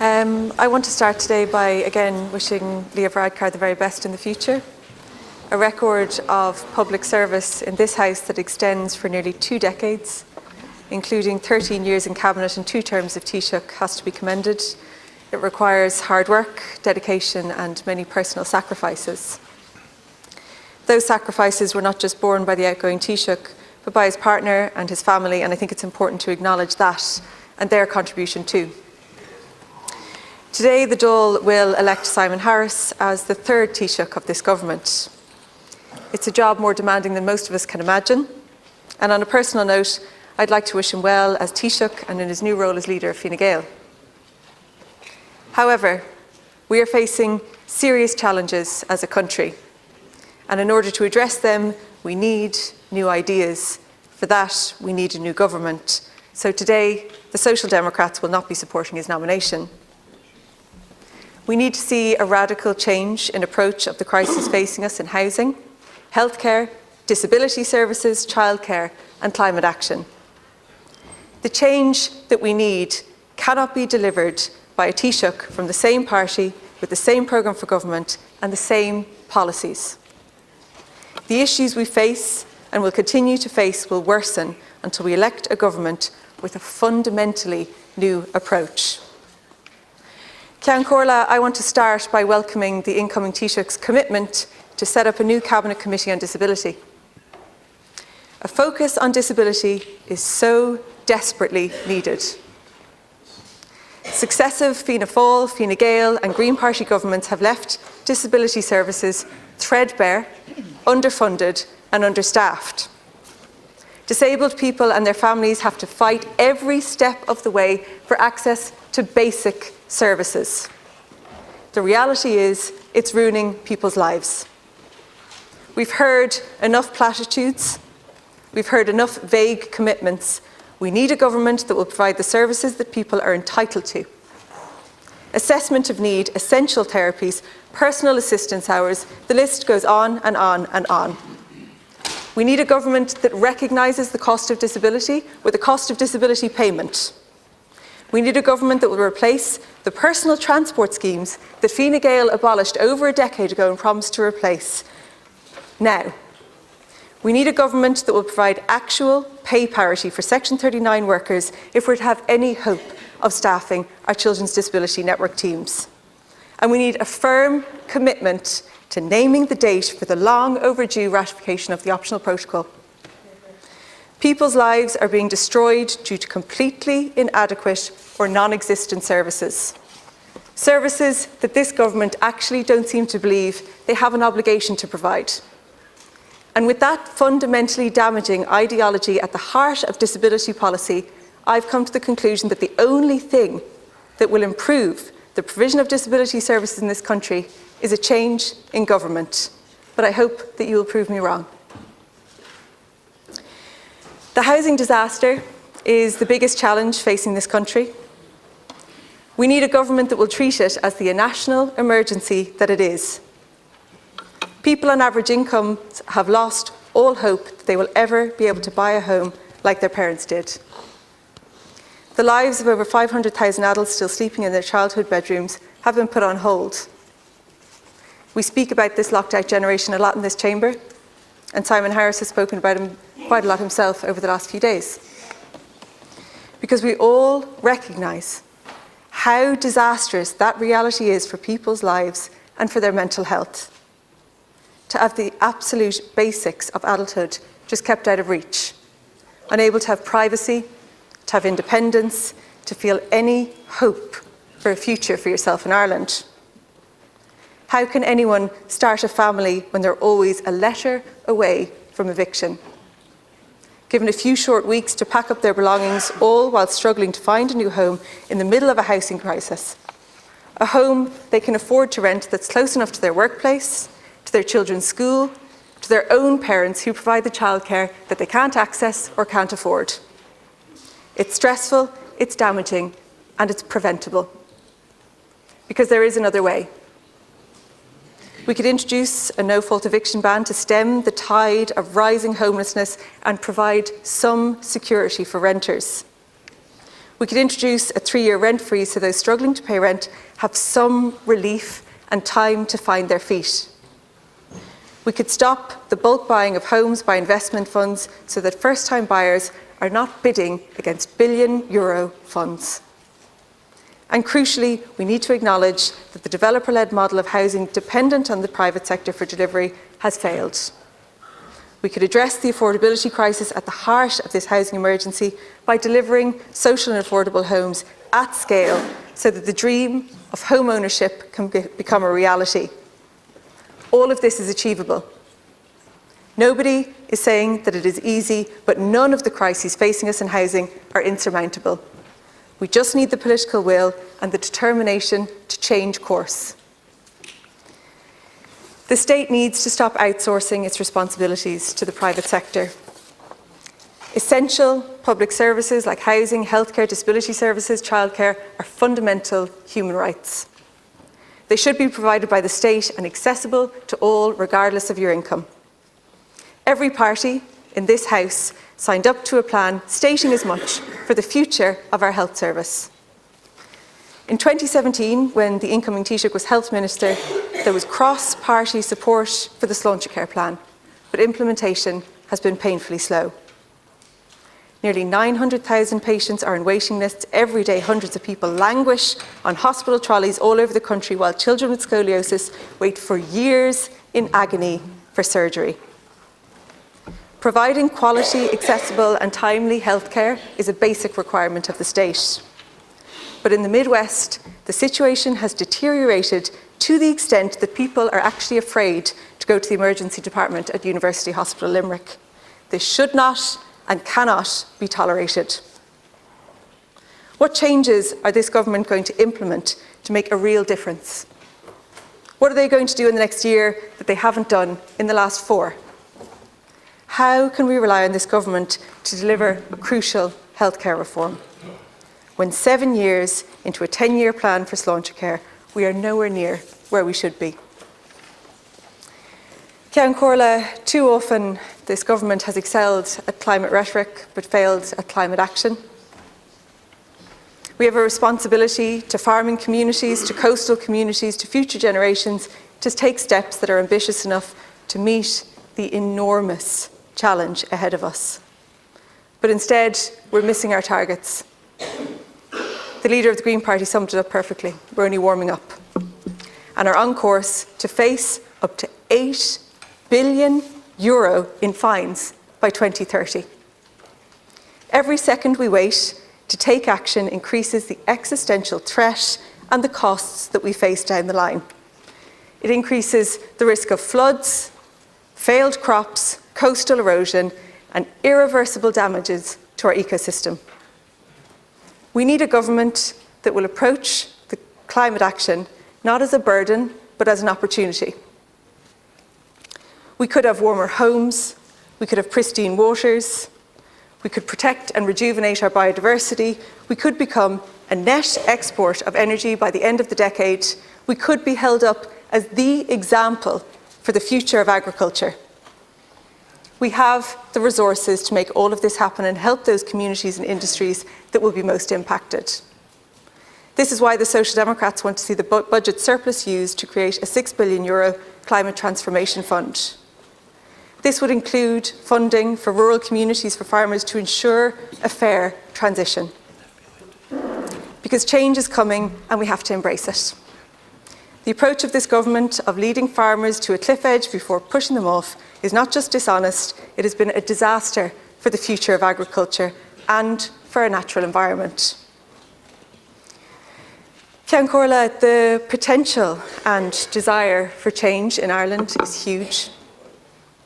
I want to start today by again wishing Leo Varadkar the very best in the future. A record of public service in this House that extends for nearly 2 decades, including 13 years in Cabinet and 2 terms of Taoiseach, has to be commended. It requires hard work, dedication and many personal sacrifices. Those sacrifices were not just borne by the outgoing Taoiseach, but by his partner and his family, and I think it's important to acknowledge that and their contribution too. Today, the Dáil will elect Simon Harris as the 3rd Taoiseach of this government. It's a job more demanding than most of us can imagine, and on a personal note, I'd like to wish him well as Taoiseach and in his new role as leader of Fine Gael. However, we are facing serious challenges as a country, and in order to address them, we need new ideas. For that, we need a new government. So today, the Social Democrats will not be supporting his nomination. We need to see a radical change in approach of the crisis facing us in housing, healthcare, disability services, childcare and climate action. The change that we need cannot be delivered by a Taoiseach from the same party with the same programme for government and the same policies. The issues we face and will continue to face will worsen until we elect a government with a fundamentally new approach. Ceann Comhairle, I want to start by welcoming the incoming Taoiseach's commitment to set up a new Cabinet Committee on Disability. A focus on disability is so desperately needed. Successive Fianna Fáil, Fine Gael and Green Party governments have left disability services threadbare, underfunded and understaffed. Disabled people and their families have to fight every step of the way for access to basic services. The reality is, it's ruining people's lives. We've heard enough platitudes. We've heard enough vague commitments. We need a government that will provide the services that people are entitled to. Assessment of need, essential therapies, personal assistance hours, the list goes on and on and on. We need a government that recognises the cost of disability with a cost of disability payment. We need a government that will replace the personal transport schemes that Fine Gael abolished over a decade ago and promised to replace now. We need a government that will provide actual pay parity for Section 39 workers if we're to have any hope of staffing our Children's Disability Network teams. And we need a firm commitment to naming the date for the long overdue ratification of the optional protocol. People's lives are being destroyed due to completely inadequate or non-existent services. Services that this government actually don't seem to believe they have an obligation to provide. And with that fundamentally damaging ideology at the heart of disability policy, I've come to the conclusion that the only thing that will improve the provision of disability services in this country is a change in government. But I hope that you will prove me wrong. The housing disaster is the biggest challenge facing this country. We need a government that will treat it as the national emergency that it is. People on average incomes have lost all hope that they will ever be able to buy a home like their parents did. The lives of over 500,000 adults still sleeping in their childhood bedrooms have been put on hold. We speak about this locked-out generation a lot in this chamber, and Simon Harris has spoken about him quite a lot himself over the last few days. Because we all recognise how disastrous that reality is for people's lives and for their mental health. To have the absolute basics of adulthood just kept out of reach, unable to have privacy, to have independence, to feel any hope for a future for yourself in Ireland. How can anyone start a family when they're always a letter away from eviction? Given a few short weeks to pack up their belongings, all while struggling to find a new home in the middle of a housing crisis. A home they can afford to rent that's close enough to their workplace, to their children's school, to their own parents who provide the childcare that they can't access or can't afford. It's stressful, it's damaging, and it's preventable. Because there is another way. We could introduce a no-fault eviction ban to stem the tide of rising homelessness and provide some security for renters. We could introduce a 3-year rent freeze so those struggling to pay rent have some relief and time to find their feet. We could stop the bulk buying of homes by investment funds so that first-time buyers are not bidding against billion-euro funds. And crucially, we need to acknowledge that the developer-led model of housing dependent on the private sector for delivery has failed. We could address the affordability crisis at the heart of this housing emergency by delivering social and affordable homes at scale so that the dream of home ownership can become a reality. All of this is achievable. Nobody is saying that it is easy, but none of the crises facing us in housing are insurmountable. We just need the political will and the determination to change course. The state needs to stop outsourcing its responsibilities to the private sector. Essential public services like housing, healthcare, disability services, childcare are fundamental human rights. They should be provided by the state and accessible to all, regardless of your income. Every party in this House signed up to a plan stating as much for the future of our health service. In 2017, when the incoming Taoiseach was Health Minister, there was cross-party support for the Sláintecare plan, but implementation has been painfully slow. Nearly 900,000 patients are in waiting lists. Every day, hundreds of people languish on hospital trolleys all over the country, while children with scoliosis wait for years in agony for surgery. Providing quality, accessible and timely healthcare is a basic requirement of the state. But in the Midwest, the situation has deteriorated to the extent that people are actually afraid to go to the emergency department at University Hospital Limerick. This should not and cannot be tolerated. What changes are this government going to implement to make a real difference? What are they going to do in the next year that they haven't done in the last 4? How can we rely on this government to deliver crucial healthcare reform? When 7 years into a 10-year plan for Sláintecare, we are nowhere near where we should be. Ceann Comhairle, too often this government has excelled at climate rhetoric but failed at climate action. We have a responsibility to farming communities, to coastal communities, to future generations to take steps that are ambitious enough to meet the enormous challenge ahead of us. But instead, we're missing our targets. The leader of the Green Party summed it up perfectly. We're only warming up and are on course to face up to €8 billion in fines by 2030. Every second we wait to take action increases the existential threat and the costs that we face down the line. It increases the risk of floods, failed crops, coastal erosion, and irreversible damages to our ecosystem. We need a government that will approach the climate action not as a burden, but as an opportunity. We could have warmer homes, we could have pristine waters, we could protect and rejuvenate our biodiversity, we could become a net export of energy by the end of the decade, we could be held up as the example for the future of agriculture. We have the resources to make all of this happen and help those communities and industries that will be most impacted. This is why the Social Democrats want to see the budget surplus used to create a €6 billion climate transformation fund. This would include funding for rural communities for farmers to ensure a fair transition. Because change is coming and we have to embrace it. The approach of this government of leading farmers to a cliff edge before pushing them off is not just dishonest, it has been a disaster for the future of agriculture and for our natural environment. Ceann Comhairle, the potential and desire for change in Ireland is huge.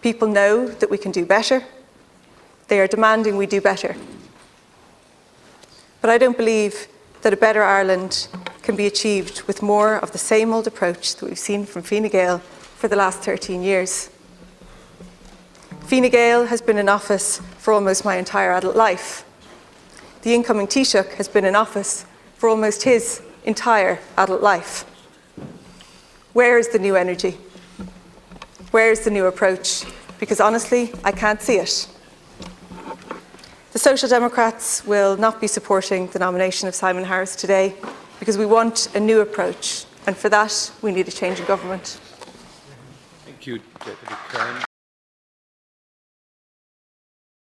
People know that we can do better. They are demanding we do better. But I don't believe that a better Ireland can be achieved with more of the same old approach that we've seen from Fine Gael for the last 13 years. Fine Gael has been in office for almost my entire adult life. The incoming Taoiseach has been in office for almost his entire adult life. Where is the new energy? Where is the new approach? Because honestly, I can't see it. The Social Democrats will not be supporting the nomination of Simon Harris today because we want a new approach, and for that we need a change in government. Thank you, Deputy Cairns.